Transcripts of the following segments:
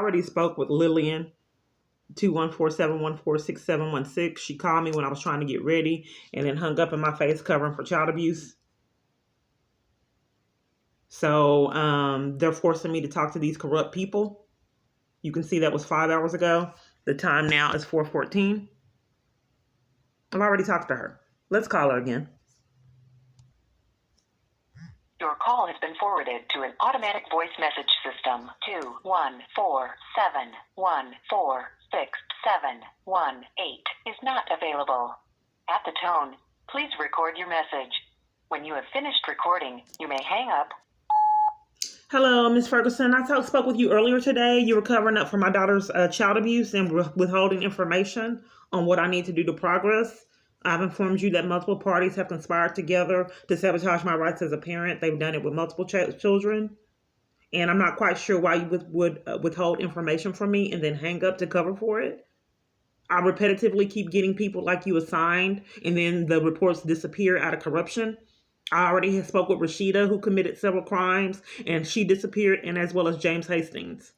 already spoke with Lillian, 214-714-6716. She called me when I was trying to get ready and then hung up in my face covering for child abuse. So they're forcing me to talk to these corrupt people. You can see that was 5 hours ago. The time now is 4:14. I've already talked to her. Let's call her again. Your call has been forwarded to an automatic voice message system. 214-714-6718 is not available. At the tone, please record your message. When you have finished recording, you may hang up. Hello, Ms. Ferguson. I spoke with you earlier today. You were covering up for my daughter's child abuse and withholding information on what I need to do to progress. I've informed you that multiple parties have conspired together to sabotage my rights as a parent. They've done it with multiple children. And I'm not quite sure why you would withhold information from me and then hang up to cover for it. I repetitively keep getting people like you assigned, and then the reports disappear out of corruption. I already spoke with Rashida, who committed several crimes, and she disappeared, and as well as James Hastings.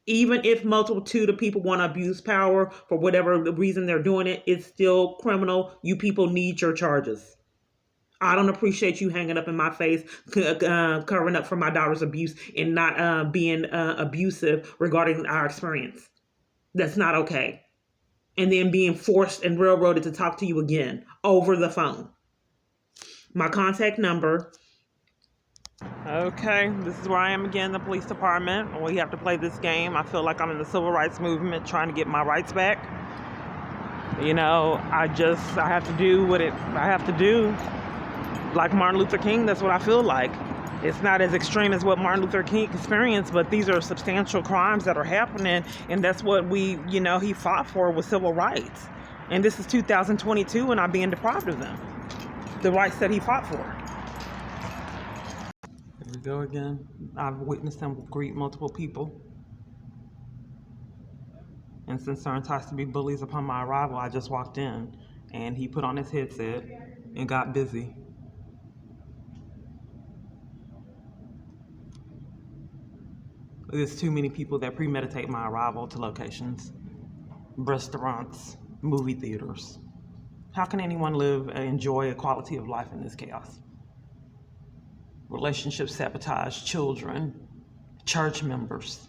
Even if multitude of people want to abuse power for whatever the reason they're doing it, it's still criminal. You people need your charges. I don't appreciate you hanging up in my face, covering up for my daughter's abuse and not being abusive regarding our experience. That's not okay. And then being forced and railroaded to talk to you again over the phone. My contact number. Okay, this is where I am again, the police department. We have to play this game. I feel like I'm in the civil rights movement trying to get my rights back. You know, I have to do what I have to do. Like Martin Luther King, that's what I feel like. It's not as extreme as what Martin Luther King experienced, but these are substantial crimes that are happening, and that's what he fought for with civil rights. And this is 2022, and I'm being deprived of them. The rights that he fought for. Here we go again. I've witnessed him greet multiple people. And since there has to be bullies upon my arrival, I just walked in, and he put on his headset and got busy. There's too many people that premeditate my arrival to locations, restaurants, movie theaters. How can anyone enjoy a quality of life in this chaos? Relationships sabotage, children, church members.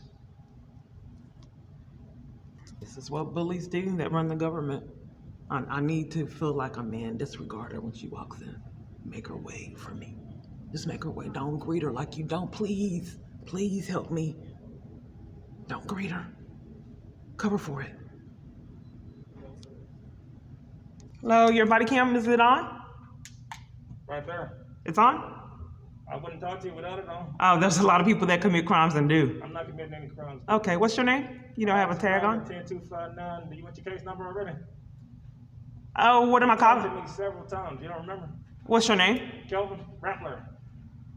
This is what bullies do that run the government. I need to feel like I'm being disregarded when she walks in. Make her way for me. Just make her way. Don't greet her like you don't. Please, please help me. Don't greet her. Cover for it. Hello, your body cam, is it on? Right there. It's on? I wouldn't talk to you without it on. Oh, there's a lot of people that commit crimes and do. I'm not committing any crimes. Okay, what's your name? You don't have a tag on? 10259. Do you want your case number already? Oh, what am I You talked calling? to me several times. You don't remember? What's your name? Kelvin Rattler.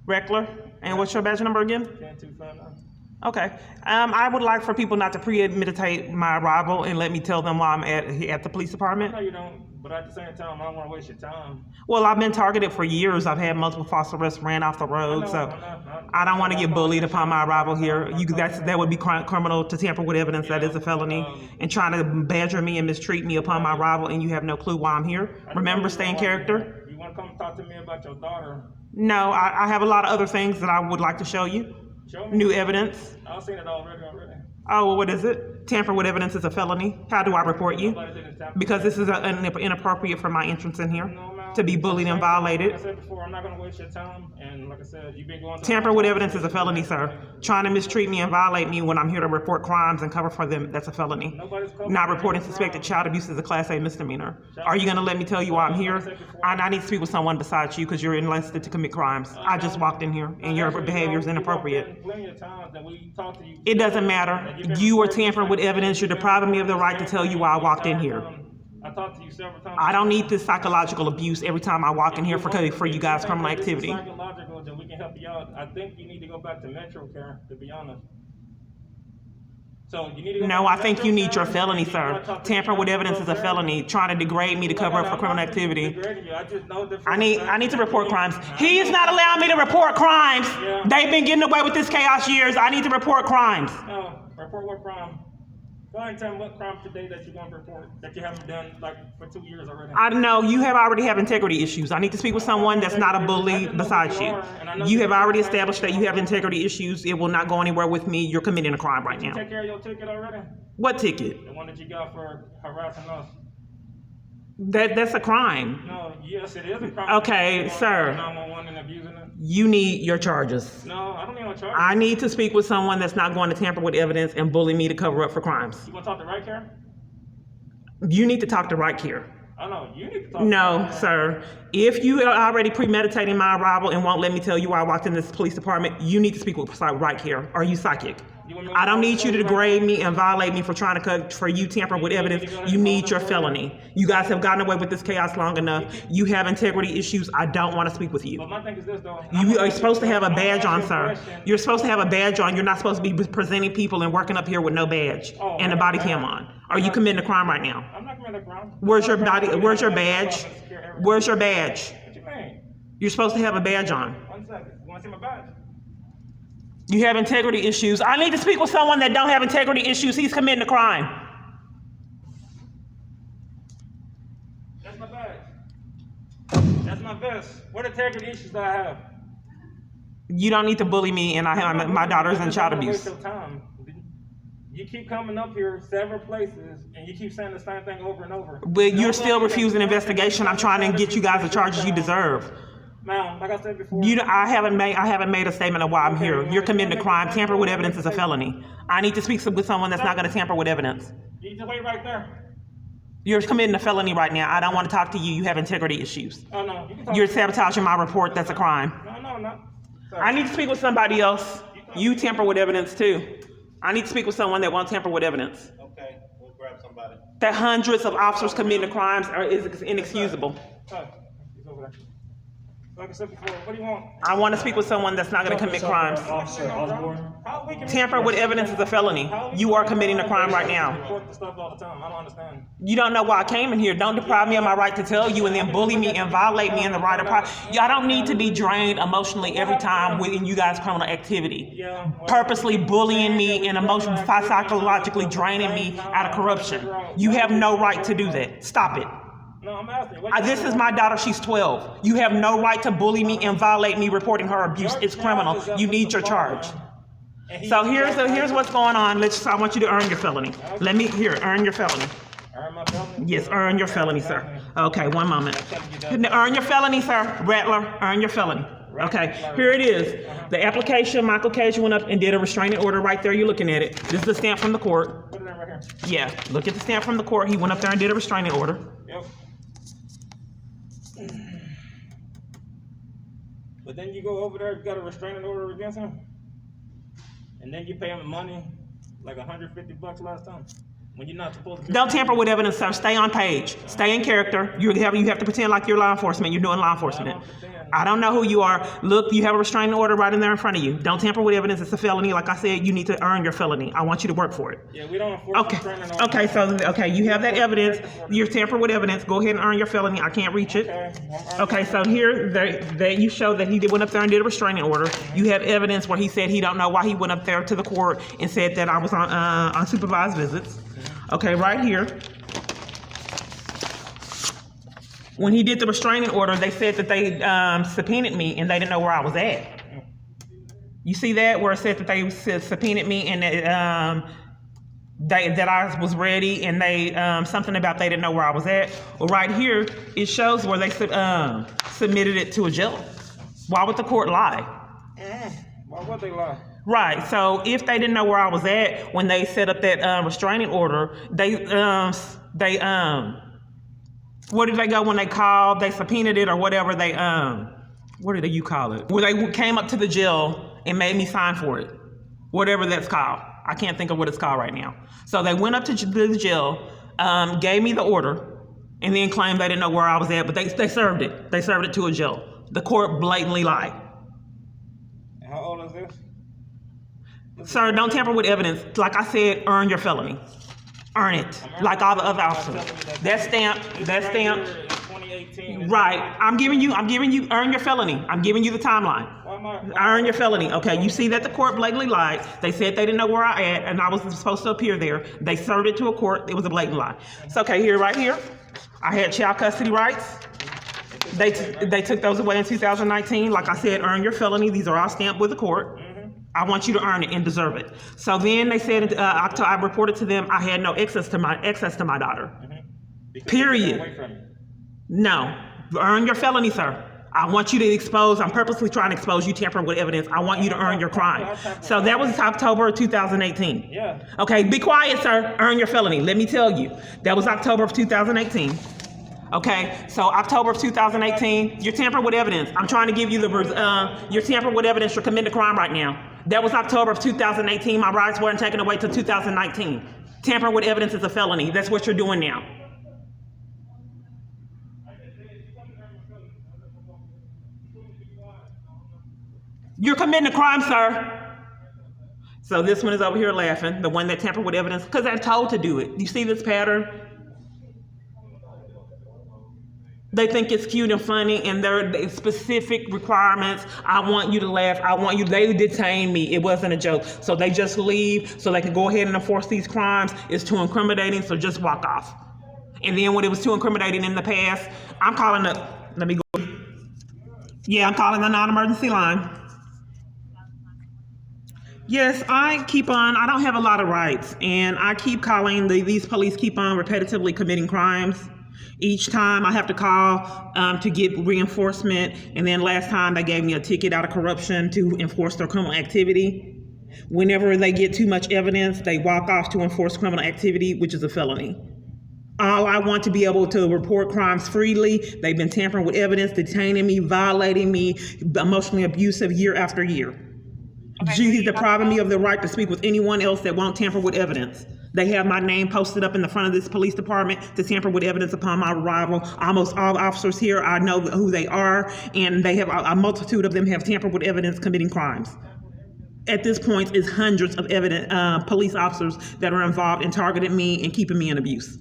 Reckler. And what's your badge number again? 10259. Okay. I would like for people not to premeditate my arrival and let me tell them why I'm at the police department. No, you don't. But at the same time, I don't want to waste your time. Well, I've been targeted for years. I've had multiple false arrests ran off the road, I don't want to get bullied upon my arrival here. That would be criminal to tamper with evidence. That is a felony. And trying to badger me and mistreat me upon my arrival, and you have no clue why I'm here. Remember, stay in character. You want to come talk to me about your daughter? No, I have a lot of other things that I would like to show you. Show me. New evidence. I've seen it already. Oh, well, what is it? Tamper with evidence is a felony. How do I report you? Because this is inappropriate for my entrance in here. No, ma'am. To be bullied and violated. Like I said before, I'm not going to waste your time. And like I said, you've been going. Tamper with evidence is a felony, sir. Trying to mistreat me and violate me when I'm here to report crimes and cover for them, that's a felony. Not reporting suspected child abuse is a Class A misdemeanor. Are you going to let me tell you why I'm here? I need to speak with someone besides you because you're enlisted to commit crimes. I just walked in here and your behavior is inappropriate. It doesn't matter. You are tampering with evidence. You're depriving me of the right to tell you why I walked in here. I talked to you several times. I don't need this psychological abuse every time I walk in here for you guys' criminal activity. Psychological, then we can help you out. I think you need to go back to Metro Care, to be honest. So you need to go No, back I to think you need your Metro felony, Town, sir. and you talk to Tamper with the evidence is a there. felony. Trying to degrade me to cover up for criminal activity. Degrading you. I just know the I need to report crimes. He is know. not allowing me to report crimes. Yeah. They've been getting away with this chaos years. I need to report crimes. No, report what crime? Go ahead and tell me what crime today that you're going to report that you haven't done like for 2 years already. I know you already have integrity issues. I need to speak with someone that's not a bully besides you. You have already established that you have integrity issues. It will not go anywhere with me. You're committing a crime right Did you now. take care of your ticket already? What ticket? The one that you got for harassing us. That's a crime. No, yes, it is a crime. Okay, sir. 911 and abusing it. You need your charges. No, I don't need no charge. I need to speak with someone that's not going to tamper with evidence and bully me to cover up for crimes. You want to talk to right care? You need to talk to Right Care. I know, you need to talk No, to sir. If you are already premeditating my arrival and won't let me tell you why I walked in this police department, you need to speak with Right Care. Are you psychic? I don't need you to degrade me and violate me for trying to for you tamper with evidence. You need your felony. You guys have gotten away with this chaos long enough. You have integrity issues. I don't want to speak with you. But my thing is this though. You are supposed to have a badge on, sir. You're supposed to have a badge on. You're not supposed to be presenting people and working up here with no badge and a body cam on. Are you committing a crime right now? I'm not committing a crime. Where's your body? Where's your badge? Where's your badge? What you mean? You're supposed to have a badge on. 1 second. You want to see my badge? You have integrity issues. I need to speak with someone that don't have integrity issues. He's committing a crime. That's my badge. That's my vest. What integrity issues do I have? You don't need to bully me, and I have my daughter's in child abuse. Waste your time. You keep coming up here several places, and you keep saying the same thing over and over. But you're still refusing investigation. I'm trying to get you guys the charges you deserve. Ma'am, like I said before. I haven't made a statement of why I'm here. You're committing a crime. Tamper with evidence is a felony. I need to speak with someone that's not going to tamper with evidence. You just wait right there. You're committing a felony right now. I don't want to talk to you. You have integrity issues. Oh no, you can talk. You're sabotaging my report. That's a crime. No. Sorry. I need to speak with somebody else. You tamper with evidence too. I need to speak with someone that won't tamper with evidence. Okay, we'll grab somebody. That hundreds of officers committing crimes is inexcusable. Hey, he's over there. Like I said before, what do you want? I want to speak with someone that's not going to commit crimes. Officer Osborne. Tamper with evidence is a felony. You are committing a crime right now. Report the stuff all the time. I don't understand. You don't know why I came in here. Don't deprive me of my right to tell you and then bully me and violate me in the right of privacy. I don't need to be drained emotionally every time within you guys' criminal activity. Yeah. Purposely bullying me and emotionally, psychologically draining me out of corruption. You have no right to do that. Stop it. No, I'm asking. This is my daughter. She's 12. You have no right to bully me and violate me reporting her abuse. It's criminal. You need your charge. So here's what's going on. I want you to earn your felony. Earn your felony. Earn my felony? Yes, earn your felony, sir. Okay, one moment. Earn your felony, sir. Rattler, earn your felony. Okay, here it is. The application, Michael Cage went up and did a restraining order right there. You're looking at it. This is the stamp from the court. Put it in right here. Yeah, look at the stamp from the court. He went up there and did a restraining order. Yep. But then you go over there, you got a restraining order against him, and then you pay him money, like $150 last time, when you're not supposed to. Don't tamper with evidence, sir. Stay on page. Stay in character. You have to pretend like you're law enforcement. You're doing law enforcement. I don't know who you are. Look, you have a restraining order right in there in front of you. Don't tamper with evidence. It's a felony. Like I said, you need to earn your felony. I want you to work for it. Yeah, we don't enforce restraining orders. Okay, you have that evidence. You're tampering with evidence. Go ahead and earn your felony. I can't reach it. Okay, so here you show that he went up there and did a restraining order. You have evidence where he said he don't know why he went up there to the court and said that I was on unsupervised visits. Okay, right here. When he did the restraining order, they said that they subpoenaed me and they didn't know where I was at. You see that where it said that they subpoenaed me and that I was ready and they something about they didn't know where I was at. Well, right here it shows where they submitted it to a jail. Why would the court lie? Why would they lie? Right. So if they didn't know where I was at when they set up that restraining order, they where did they go when they called? They subpoenaed it or whatever they what did you call it? Where they came up to the jail and made me sign for it, whatever that's called. I can't think of what it's called right now. So they went up to the jail, gave me the order, and then claimed they didn't know where I was at, but they served it. They served it to a jail. The court blatantly lied. How old is this? Sir, don't tamper with evidence. Like I said, earn your felony. Earn it, like all the other officers. That's stamped. That's stamped. 2018. Right. I'm giving you. Earn your felony. I'm giving you the timeline. Earn your felony. Okay. You see that the court blatantly lied. They said they didn't know where I at, and I was supposed to appear there. They served it to a court. It was a blatant lie. It's okay. Here, right here, I had child custody rights. They took those away in 2019. Like I said, earn your felony. These are all stamped with the court. I want you to earn it and deserve it. So then they said, I reported to them I had no access to my daughter. Period. No, earn your felony, sir. I want you to expose. I'm purposely trying to expose you tampering with evidence. I want you to earn your crime. So that was October of 2018. Yeah. Okay, be quiet, sir. Earn your felony. Let me tell you, that was October of 2018. Okay, so October of 2018, you're tampering with evidence. I'm trying to give you you're tampering with evidence. You're committing a crime right now. That was October of 2018. My rights weren't taken away till 2019. Tampering with evidence is a felony. That's what you're doing now. You're committing a crime, sir. So this one is over here laughing, the one that tampered with evidence, because they're told to do it. You see this pattern? They think it's cute and funny, and there are specific requirements. I want you to laugh. They detained me. It wasn't a joke. So they just leave so they can go ahead and enforce these crimes. It's too incriminating, so just walk off. And then when it was too incriminating in the past, I'm calling I'm calling the non-emergency line. Yes, I don't have a lot of rights, and I keep calling, these police keep on repetitively committing crimes. Each time I have to call to get reinforcement, and then last time they gave me a ticket out of corruption to enforce their criminal activity. Whenever they get too much evidence, they walk off to enforce criminal activity, which is a felony. All I want to be able to report crimes freely. They've been tampering with evidence, detaining me, violating me, emotionally abusive year after year. He's depriving me of the right to speak with anyone else that won't tamper with evidence. They have my name posted up in the front of this police department to tamper with evidence upon my arrival. Almost all officers here, I know who they are, and they have a multitude of them have tampered with evidence committing crimes. At this point, it's hundreds of police officers that are involved in targeting me and keeping me in abuse.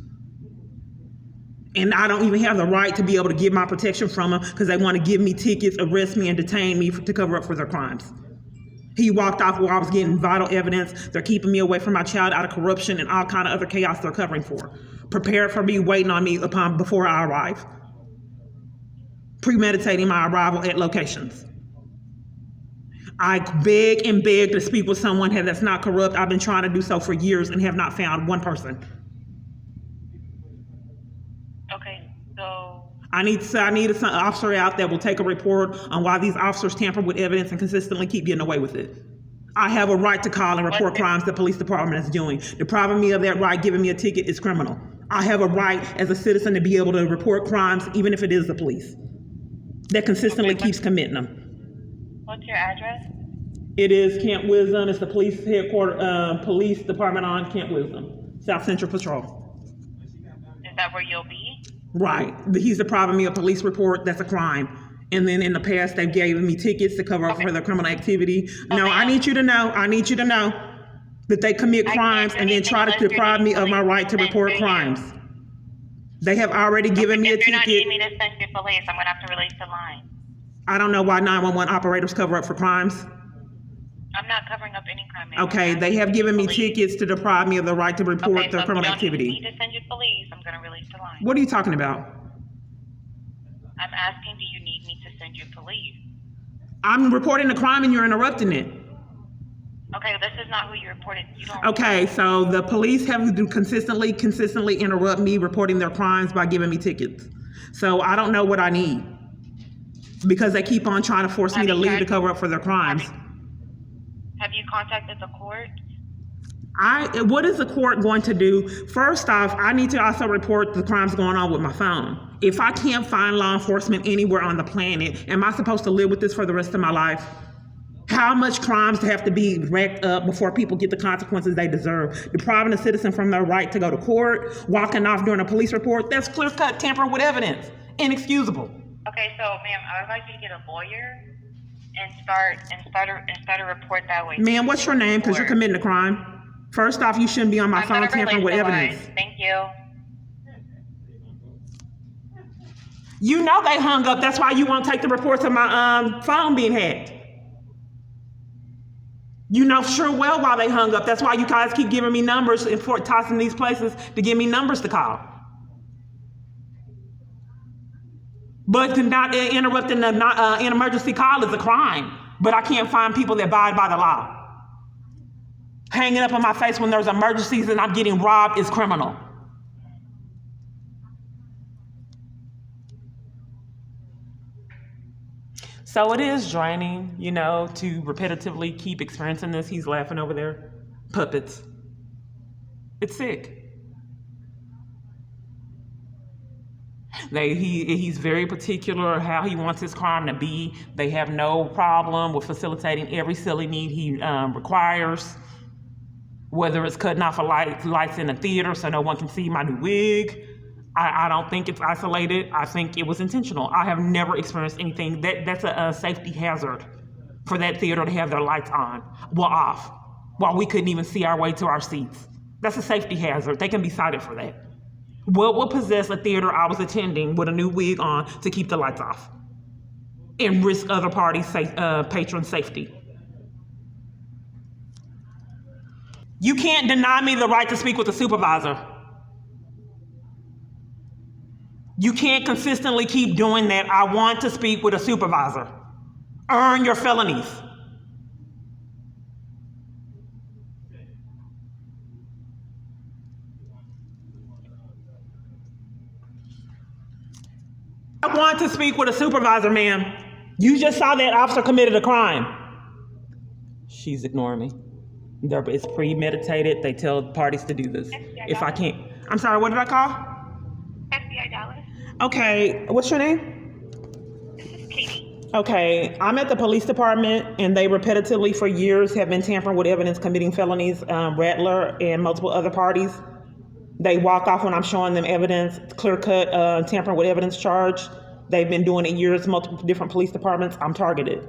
And I don't even have the right to be able to get my protection from them because they want to give me tickets, arrest me, and detain me to cover up for their crimes. He walked off while I was getting vital evidence. They're keeping me away from my child out of corruption and all kind of other chaos they're covering for. Prepared for me, waiting on me before I arrive. Premeditating my arrival at locations. I beg and beg to speak with someone that's not corrupt. I've been trying to do so for years and have not found one person. Okay, so I need an officer out that will take a report on why these officers tamper with evidence and consistently keep getting away with it. I have a right to call and report crimes the police department is doing. Depriving me of that right, giving me a ticket, is criminal. I have a right as a citizen to be able to report crimes, even if it is the police that consistently keeps committing them. What's your address? It is Camp Wisdom. It's the police headquarters, police department on Camp Wisdom, South Central Patrol. Is that where you'll be? Right. He's depriving me of police report. That's a crime. And then in the past, they've given me tickets to cover up for their criminal activity. No, I need you to know that they commit crimes and then try to deprive me of my right to report crimes. They have already given me a ticket. If you're not needing me to send you police, I'm going to have to release the line. I don't know why 911 operators cover up for crimes. I'm not covering up any crime. Okay, they have given me tickets to deprive me of the right to report their criminal activity. If you don't need me to send you police, I'm going to release the line. What are you talking about? I'm asking, do you need me to send you police? I'm reporting the crime and you're interrupting it. Okay, this is not who you reported. You don't. Okay, so the police have consistently interrupt me reporting their crimes by giving me tickets. So I don't know what I need because they keep on trying to force me to leave to cover up for their crimes. Have you contacted the court? What is the court going to do? First off, I need to also report the crimes going on with my phone. If I can't find law enforcement anywhere on the planet, am I supposed to live with this for the rest of my life? How much crimes have to be racked up before people get the consequences they deserve? Depriving a citizen from their right to go to court, walking off during a police report, that's clear-cut tampering with evidence. Inexcusable. Okay, so ma'am, I would like you to get a lawyer and start a report that way. Ma'am, what's your name? Because you're committing a crime. First off, you shouldn't be on my phone tampering with evidence. Thank you. You know they hung up. That's why you won't take the reports of my phone being hacked. You know sure well why they hung up. That's why you guys keep giving me numbers and tossing these places to give me numbers to call. But not interrupting an emergency call is a crime. But I can't find people that abide by the law. Hanging up in my face when there's emergencies and I'm getting robbed is criminal. So it is draining, you know, to repetitively keep experiencing this. He's laughing over there. Puppets. It's sick. He's very particular how he wants his crime to be. They have no problem with facilitating every silly need he requires. Whether it's cutting off lights in the theater so no one can see my new wig. I don't think it's isolated. I think it was intentional. I have never experienced anything. That's a safety hazard for that theater to have their lights on, off, while we couldn't even see our way to our seats. That's a safety hazard. They can be cited for that. What would possess a theater I was attending with a new wig on to keep the lights off and risk other parties' patron safety? You can't deny me the right to speak with a supervisor. You can't consistently keep doing that. I want to speak with a supervisor. Earn your felonies. I want to speak with a supervisor, ma'am. You just saw that officer committed a crime. She's ignoring me. It's premeditated. They tell parties to do this. If I can't. I'm sorry, what did I call? FBI Dallas. Okay, what's your name? This is Katie. Okay, I'm at the police department and they repetitively for years have been tampering with evidence, committing felonies, Rattler and multiple other parties. They walk off when I'm showing them evidence, clear-cut tampering with evidence charge. They've been doing it years, multiple different police departments. I'm targeted.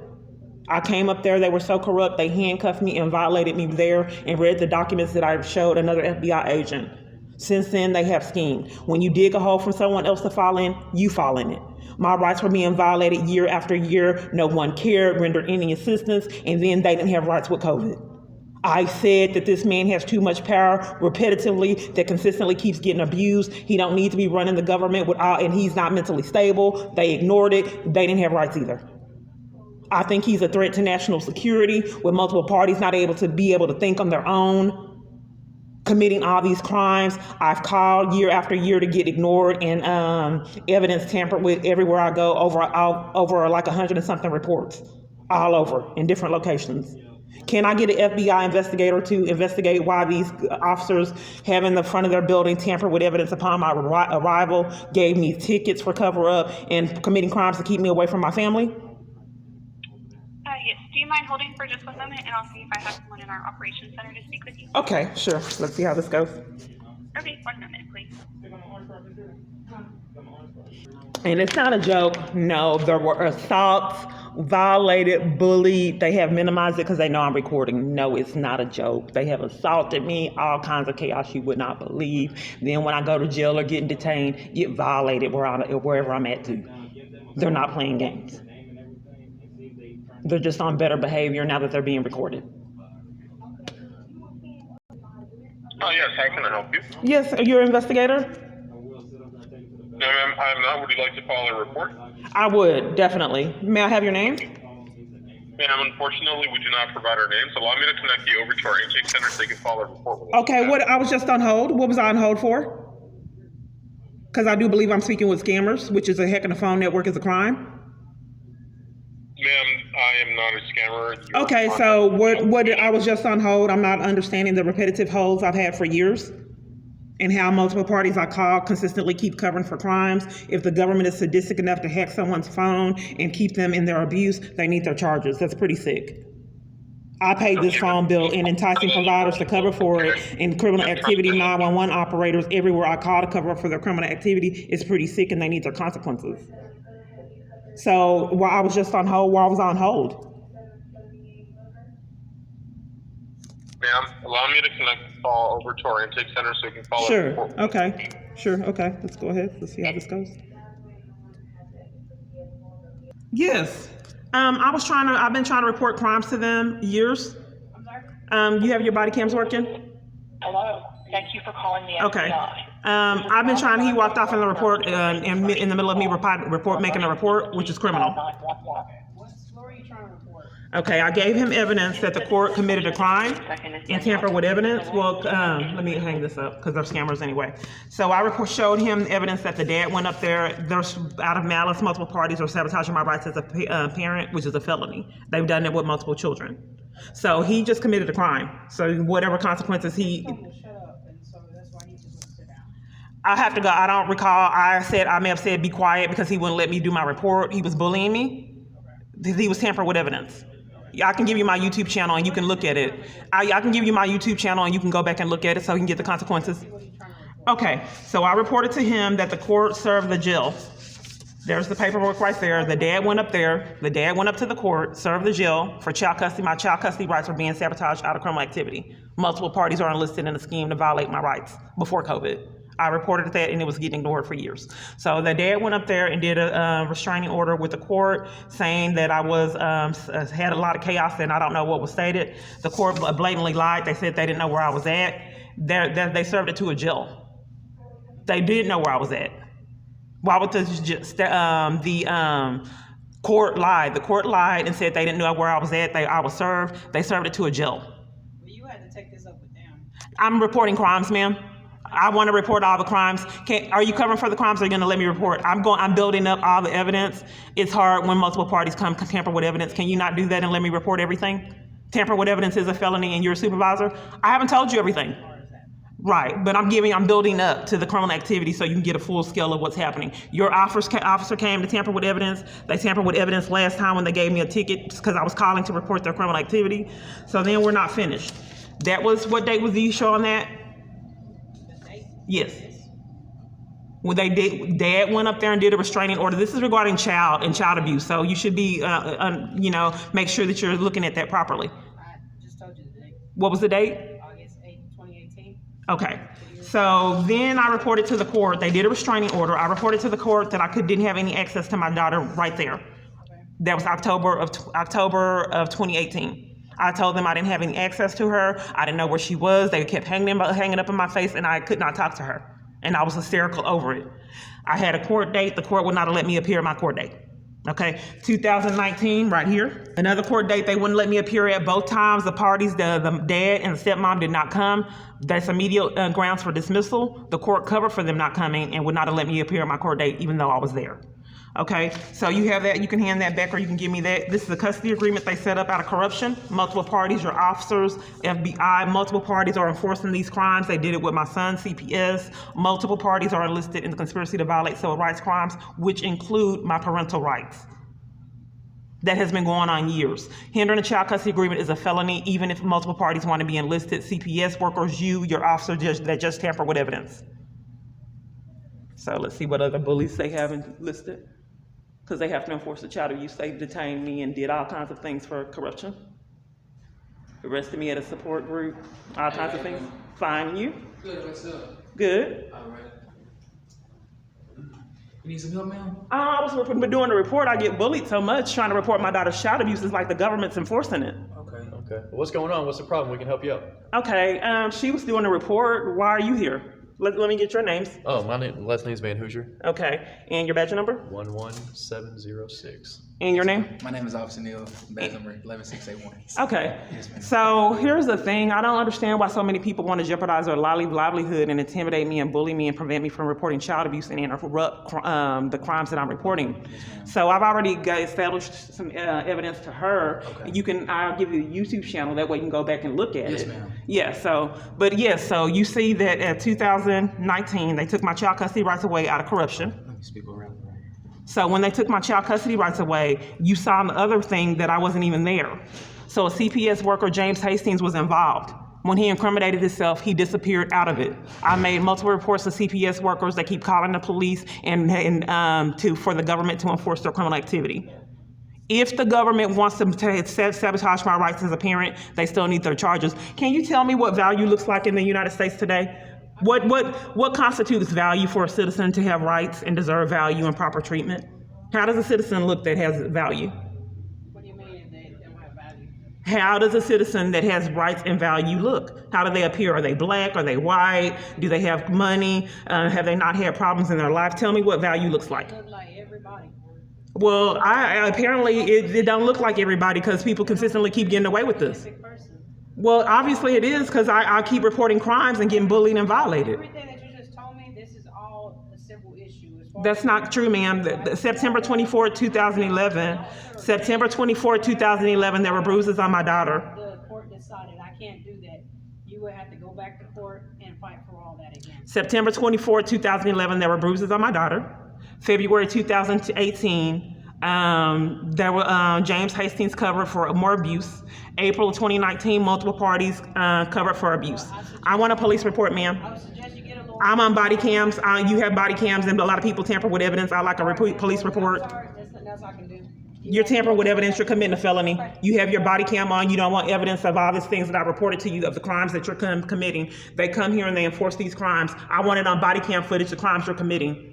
I came up there, they were so corrupt, they handcuffed me and violated me there and read the documents that I showed another FBI agent. Since then, they have schemed. When you dig a hole for someone else to fall in, you fall in it. My rights were being violated year after year. No one cared, rendered any assistance, and then they didn't have rights with COVID. I said that this man has too much power repetitively, that consistently keeps getting abused. He don't need to be running the government and he's not mentally stable. They ignored it. They didn't have rights either. I think he's a threat to national security with multiple parties not able to think on their own, committing all these crimes. I've called year after year to get ignored and evidence tampered with everywhere I go, over like 100 and something reports all over in different locations. Can I get an FBI investigator to investigate why these officers have in the front of their building tampered with evidence upon my arrival, gave me tickets for cover-up, and committing crimes to keep me away from my family? Yes. Do you mind holding for just 1 moment, and I'll see if I have someone in our operations center to speak with you? Okay, sure. Let's see how this goes. Okay, 1 moment, please. And it's not a joke. No, there were assaults, violated, bullied. They have minimized it because they know I'm recording. No, it's not a joke. They have assaulted me, all kinds of chaos you would not believe. Then when I go to jail or get detained, get violated wherever I'm at too. They're not playing games. They're just on better behavior now that they're being recorded. Oh, yes. How can I help you? Yes, you're an investigator? No, ma'am, I'm not. Would you like to file a report? I would, definitely. May I have your name? Ma'am, unfortunately, we do not provide our names. Allow me to connect you over to our intake center so you can file a report with us. Okay, I was just on hold. What was I on hold for? Because I do believe I'm speaking with scammers, which is a hack in the phone network is a crime. Ma'am, I am not a scammer. Okay, so what I was just on hold. I'm not understanding the repetitive holds I've had for years and how multiple parties I call consistently keep covering for crimes. If the government is sadistic enough to hack someone's phone and keep them in their abuse, they need their charges. That's pretty sick. I paid this phone bill and enticing providers to cover for it in criminal activity, 911 operators everywhere I call to cover up for their criminal activity is pretty sick and they need their consequences. So while I was just on hold, while I was on hold. Ma'am, allow me to connect the call over to our intake center so we can follow Sure. up. Okay. Sure. Okay. Let's go ahead. Let's see how this goes. Yes. I've been trying to report crimes to them years. You have your body cams working? Hello. Thank you for calling the FBI. Okay. I've been trying. He walked off in the report in the middle of me making a report, which is criminal. What were you trying to report? Okay, I gave him evidence that the court committed a crime and tampered with evidence. Well, let me hang this up because they're scammers anyway. So I showed him evidence that the dad went up there. There's out of malice, multiple parties are sabotaging my rights as a parent, which is a felony. They've done it with multiple children. So he just committed a crime. So whatever consequences he. Shut up, and so that's why he just wants to sit down. I have to go. I don't recall. I may have said be quiet because he wouldn't let me do my report. He was bullying me. He was tampering with evidence. I can give you my YouTube channel and you can look at it. I can give you my YouTube channel and you can go back and look at it so you can get the consequences. Okay, so I reported to him that the court served the jail. There's the paperwork right there. The dad went up there. The dad went up to the court, served the jail for child custody. My child custody rights were being sabotaged out of criminal activity. Multiple parties are enlisted in a scheme to violate my rights before COVID. I reported that and it was getting ignored for years. So the dad went up there and did a restraining order with the court saying that I was had a lot of chaos and I don't know what was stated. The court blatantly lied. They said they didn't know where I was at. They served it to a jail. They did know where I was at. Why would the court lie? The court lied and said they didn't know where I was at. I was served. They served it to a jail. Well, you had to take this up with them. I'm reporting crimes, ma'am. I want to report all the crimes. Are you covering for the crimes or are you going to let me report? I'm building up all the evidence. It's hard when multiple parties come tamper with evidence. Can you not do that and let me report everything? Tamper with evidence is a felony and you're a supervisor. I haven't told you everything. Right, but I'm building up to the criminal activity so you can get a full scale of what's happening. Your officer came to tamper with evidence. They tampered with evidence last time when they gave me a ticket because I was calling to report their criminal activity. So then we're not finished. That was, what date was you showing that? Yes. When dad went up there and did a restraining order. This is regarding child abuse. So you should be, make sure that you're looking at that properly. I just told you the date. What was the date? August 8th, 2018. Okay. So then I reported to the court. They did a restraining order. I reported to the court that I didn't have any access to my daughter right there. Okay. That was October of 2018. I told them I didn't have any access to her. I didn't know where she was. They kept hanging up in my face and I could not talk to her. And I was hysterical over it. I had a court date. The court would not let me appear at my court date. Okay, 2019, right here. Another court date, they wouldn't let me appear at both times. The parties, the dad and the stepmom did not come. That's immediate grounds for dismissal. The court covered for them not coming and would not have let me appear at my court date even though I was there. Okay, so you have that, you can hand that back or you can give me that. This is a custody agreement they set up out of corruption. Multiple parties, your officers, FBI, multiple parties are enforcing these crimes. They did it with my son, CPS. Multiple parties are enlisted in the conspiracy to violate civil rights crimes, which include my parental rights. That has been going on years. Hindering a child custody agreement is a felony, even if multiple parties want to be enlisted. CPS workers, your officer that just tamper with evidence. So let's see what other bullies they haven't listed. Because they have to enforce the child abuse. They detained me and did all kinds of things for corruption. Arrested me at a support group, all kinds of things. Fine, and you? Good, what's up? Good. All right. You need some help, ma'am? I was doing the report. I get bullied so much trying to report my daughter's child abuse. It's like the government's enforcing it. Okay. Okay. Well, what's going on? What's the problem? We can help you out. Okay, she was doing the report. Why are you here? Let me get your names. Oh, last name's Van Hoosier. Okay, and your badge number? 11706. And your name? My name is Officer Neal, badge number 11681. Okay, Yes, ma'am. so here's the thing. I don't understand why so many people want to jeopardize their livelihood and intimidate me and bully me and prevent me from reporting child abuse and interrupt the crimes that I'm reporting. Yes, So I've already established some evidence to her. Okay. I'll give you the YouTube channel. That way you can go back and look at Yes, it. ma'am. Yeah, so you see that at 2019, they took my child custody rights away out of corruption. Let me speak around. So when they took my child custody rights away, you saw the other thing that I wasn't even there. So a CPS worker, James Hastings, was involved. When he incriminated himself, he disappeared out of it. I made multiple reports to CPS workers. They keep calling the police for the government to enforce their criminal activity. If the government wants to sabotage my rights as a parent, they still need their charges. Can you tell me what value looks like in the United States today? What constitutes value for a citizen to have rights and deserve value and proper treatment? How does a citizen look that has value? What do you mean they don't have value? How does a citizen that has rights and value look? How do they appear? Are they black? Are they white? Do they have money? Have they not had problems in their life? Tell me what value looks like. They look like everybody. Well, I apparently it don't look like everybody because people consistently keep getting away with this. Basic person. Well, obviously it is because I keep reporting crimes and getting bullied and violated. Everything that you just told me, this is all a civil issue. As far That's as- not true, ma'am. September 24, 2011, September 24, 2011, there were bruises on my daughter. The court decided I can't do that. You would have to go back to court and fight for all that again. September 24, 2011, there were bruises on my daughter. February 2018, there were James Hastings covered for more abuse. April 2019, multiple parties covered for abuse. I want a police report, ma'am. I would suggest you get a lawyer. I'm on body cams. You have body cams, and a lot of people tamper with evidence. I like a police report. I'm sorry, that's nothing else I can do. You're tampering with evidence. You're committing a felony. You have your body cam on. You don't want evidence of all these things that I reported to you of the crimes that you're committing. They come here and they enforce these crimes. I want it on body cam footage, the crimes you're committing.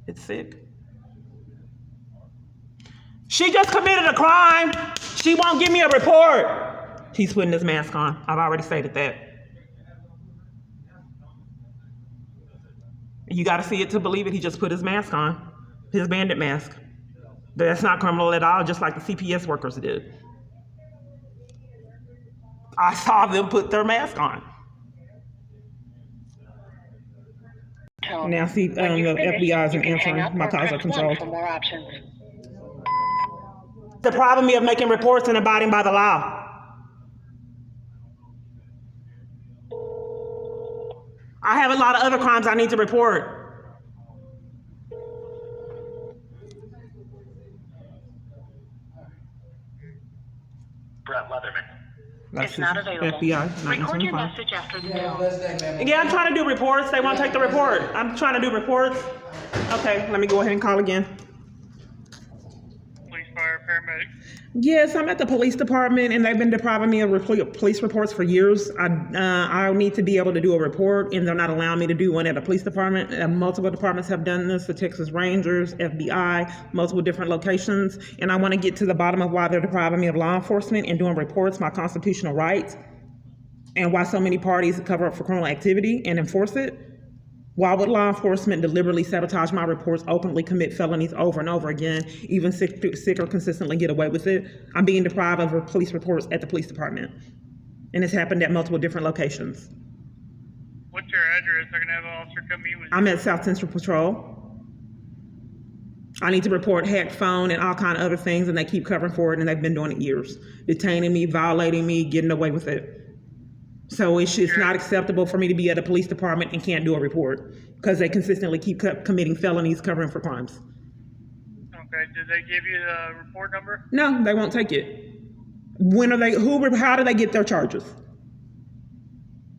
It's sick. She just committed a crime. She won't give me a report. He's putting his mask on. I've already stated that. You got to see it to believe it. He just put his mask on, his bandit mask. That's not criminal at all, just like the CPS workers did. I saw them put their mask on. Tone. Now see, When you're the finished, FBI isn't you can hang answering. up My or calls are press 1 controlled. for more options. Depriving me of making reports and abiding by the law. I have a lot of other crimes I need to report. Brett Leatherman. That's It's not just available. FBI, not Record answering your the phone. message after the You have a tone. blessed day, man. Yeah, I'm trying to do reports. They won't take the report. I'm trying to do reports. Okay, let me go ahead and call again. Police, fire, paramedic. Yes, I'm at the police department, and they've been depriving me of police reports for years. I need to be able to do a report, and they're not allowing me to do one at a police department. Multiple departments have done this, the Texas Rangers, FBI, multiple different locations, and I want to get to the bottom of why they're depriving me of law enforcement and doing reports, my constitutional rights, and why so many parties cover up for criminal activity and enforce it. Why would law enforcement deliberately sabotage my reports, openly commit felonies over and over again, even sicker consistently get away with it? I'm being deprived of police reports at the police department. And it's happened at multiple different locations. What's your address? I can have an officer come meet with you. I'm at South Central Patrol. I need to report hacked phone and all kind of other things, and they keep covering for it, and they've been doing it years. Detaining me, violating me, getting away with it. So it's not acceptable for me to be at a police department and can't do a report because they consistently keep committing felonies, covering for crimes. Okay, did they give you the report number? No, they won't take it. How do they get their charges?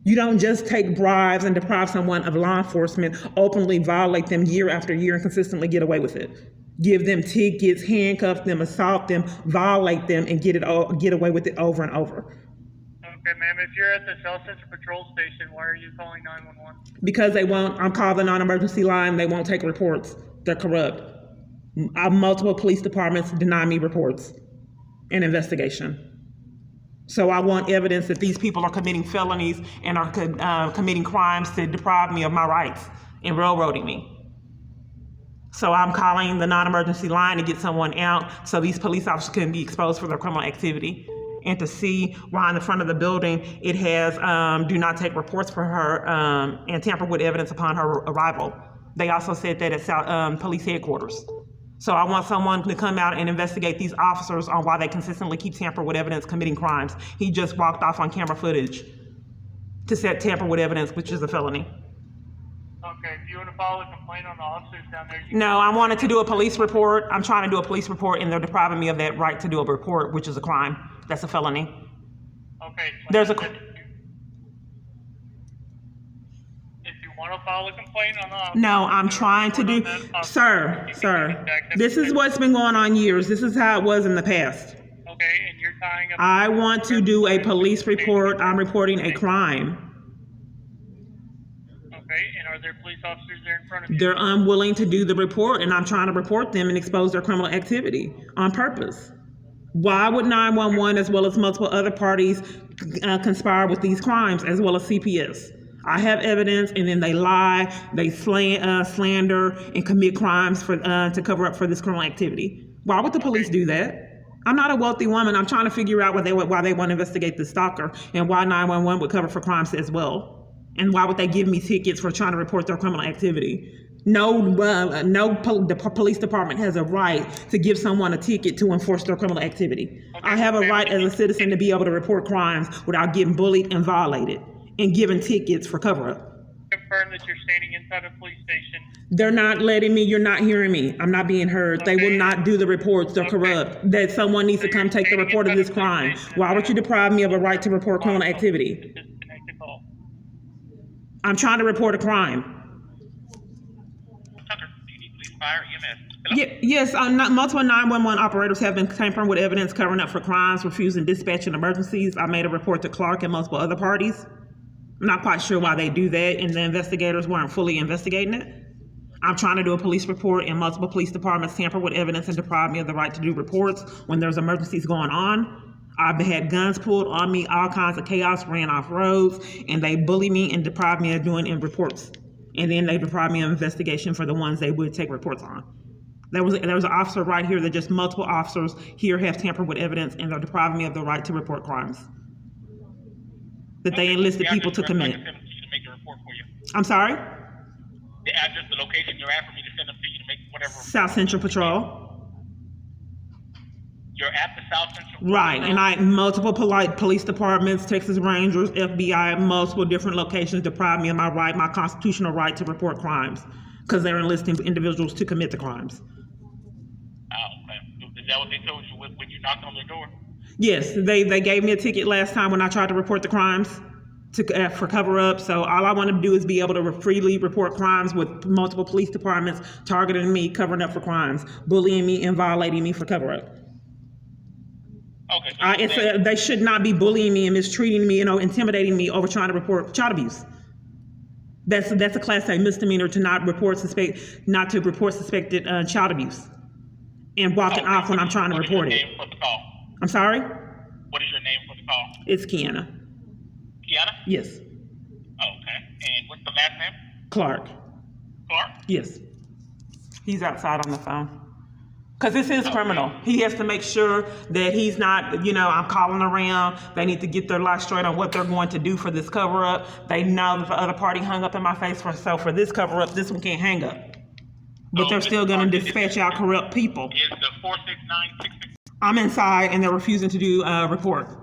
You don't just take bribes and deprive someone of law enforcement, openly violate them year after year and consistently get away with it. Give them tickets, handcuff them, assault them, violate them, and get away with it over and over. Okay, ma'am, if you're at the South Central Patrol Station, why are you calling 911? Because they won't, I'm called the non-emergency line, they won't take reports. They're corrupt. Multiple police departments deny me reports and investigation. So I want evidence that these people are committing felonies and are committing crimes to deprive me of my rights and railroading me. So I'm calling the non-emergency line to get someone out so these police officers can be exposed for their criminal activity. And to see why in the front of the building it has do not take reports for her and tamper with evidence upon her arrival. They also said that at South police headquarters. So I want someone to come out and investigate these officers on why they consistently keep tamper with evidence, committing crimes. He just walked off on camera footage to tamper with evidence, which is a felony. Okay, if you want to file a complaint on the officers down there, you No, I wanted to do a police report. I'm trying to do a police report, and they're depriving me of that right to do a report, which is a crime. That's a felony. Okay. There's a- If you Want to file a complaint on the officer? No, I'm trying to do, Report on that officer. sir, You can sir, get back to this is what's been going on years. This is how it was in the past. Okay, and you're tying up. I want to do a police report. I'm reporting a crime. Okay, and are there police officers there in front of you? They're unwilling to do the report, and I'm trying to report them and expose their criminal activity on purpose. Why would 911 as well as multiple other parties conspire with these crimes as well as CPS? I have evidence, and then they lie, they slander, and commit crimes for to cover up for this criminal activity. Why would the police do that? I'm not a wealthy woman. I'm trying to figure out why they want to investigate the stalker and why 911 would cover for crimes as well. And why would they give me tickets for trying to report their criminal activity? The police department has a right to give someone a ticket to enforce their criminal activity. I have a right as a citizen to be able to report crimes without getting bullied and violated and given tickets for cover-up. Confirm that you're standing inside a police station. They're not letting me. You're not hearing me. I'm not being heard. They will not do the reports. They're corrupt. That someone needs to come take the report of this crime. Why would you deprive me of a right to report criminal activity? Disconnect the call. I'm trying to report a crime. Tucker, do you need police, fire, EMS? Hello? Yes, multiple 911 operators have been tampering with evidence, covering up for crimes, refusing dispatching emergencies. I made a report to Clark and multiple other parties. I'm not quite sure why they do that, and the investigators weren't fully investigating it. I'm trying to do a police report, and multiple police departments tamper with evidence and deprive me of the right to do reports when there's emergencies going on. I've had guns pulled on me, all kinds of chaos, ran off roads, and they bully me and deprive me of doing reports. And then they deprive me of investigation for the ones they would take reports on. There was an officer right here that just multiple officers here have tampered with evidence, and they're depriving me of the right to report crimes that they enlisted people to commit. Make a report for you. I'm sorry? The address, the location you're at for me to send them to you to make whatever. South Central Patrol. You're at the South Central. Right, and I multiple police departments, Texas Rangers, FBI, multiple different locations deprive me of my right, my constitutional right to report crimes, because they're enlisting individuals to commit the crimes. Oh, okay. Is that what they told you when you knocked on their door? Yes, they gave me a ticket last time when I tried to report the crimes for cover up. So all I want to do is be able to freely report crimes with multiple police departments targeting me, covering up for crimes, bullying me, and violating me for cover up. Okay. So They should not be bullying me and mistreating me, intimidating me over trying to report child abuse. That's a Class A misdemeanor to not report suspected child abuse, and walking off when I'm trying to report it. What is your name for the call? I'm sorry? What is your name for the call? It's Kiana. Kiana? Yes. Okay. And what's the last name? Clark. Clark? Yes. He's outside on the phone. Because this is criminal. He has to make sure that he's not, I'm calling around. They need to get their life straight on what they're going to do for this cover up. They know that the other party hung up in my face for this cover up, this one can't hang up. But they're still going to dispatch out corrupt people. Is the 46966? I'm inside and they're refusing to do a report.